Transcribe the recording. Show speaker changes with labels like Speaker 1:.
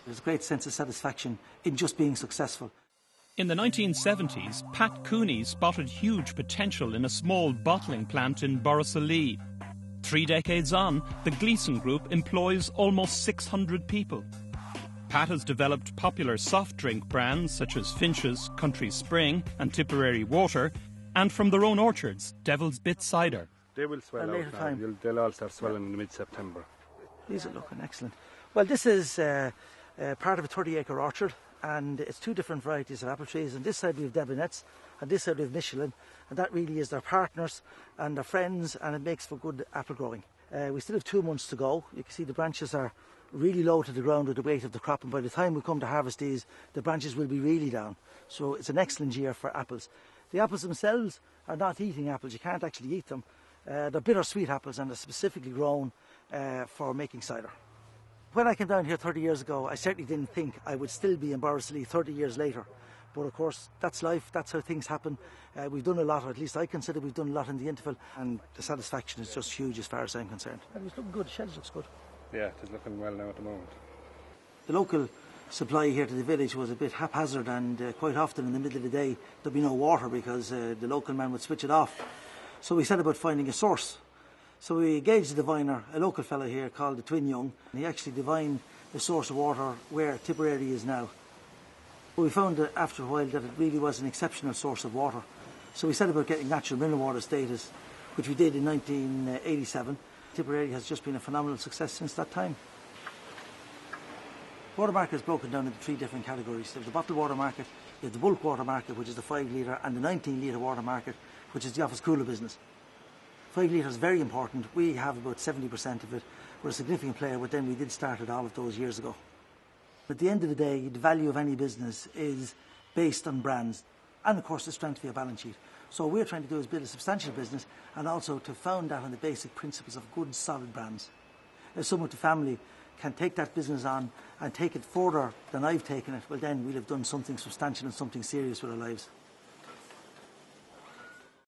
Speaker 1: There's a great sense of satisfaction in just being successful.
Speaker 2: In the 1970s, Pat Cooney spotted huge potential in a small bottling plant in Borrisoleigh. 3 decades on, the Gleeson Group employs almost 600 people. Pat has developed popular soft drink brands such as Finch's Country Spring and Tipperary Water, and from their own orchards, Devil's Bit Cider.
Speaker 3: They will swell out now. They'll all start swelling in mid-September.
Speaker 1: These are looking excellent. Well, this is part of a 30-acre orchard, and it's 2 different varieties of apple trees. On this side we have Debinettes, and this side we have Michelin, and that really is their partners and their friends, and it makes for good apple growing. We still have 2 months to go. You can see the branches are really low to the ground with the weight of the crop, and by the time we come to harvest these, the branches will be really down. So it's an excellent year for apples. The apples themselves are not eating apples. You can't actually eat them. They're bittersweet apples, and they're specifically grown for making cider. When I came down here 30 years ago, I certainly didn't think I would still be in Borrisoleigh 30 years later. But of course, that's life, that's how things happen. We've done a lot, or at least I consider we've done a lot in the interval, and the satisfaction is just huge as far as I'm concerned. And it's looking good, the shed looks good.
Speaker 3: Yeah, it's looking well now at the moment.
Speaker 1: The local supply here to the village was a bit haphazard, and quite often in the middle of the day there'd be no water because the local man would switch it off. So we set about finding a source. So we engaged a diviner, a local fellow here called the Twin Young, and he actually divined a source of water where Tipperary is now. But we found that after a while that it really was an exceptional source of water. So we set about getting natural mineral water status, which we did in 1987. Tipperary has just been a phenomenal success since that time. Water market is broken down into 3 different categories. There's the bottled water market, you have the bulk water market, which is the 5 litre, and the 19 litre water market, which is the office cooler business. 5 litre is very important. We have about 70% of it. We're a significant player, but then we did start it all of those years ago. At the end of the day, the value of any business is based on brands and, of course, the strength of your balance sheet. So what we're trying to do is build a substantial business and also to found that on the basic principles of good, solid brands. If someone with a family can take that business on and take it further than I've taken it, well then we'll have done something substantial and something serious with our lives.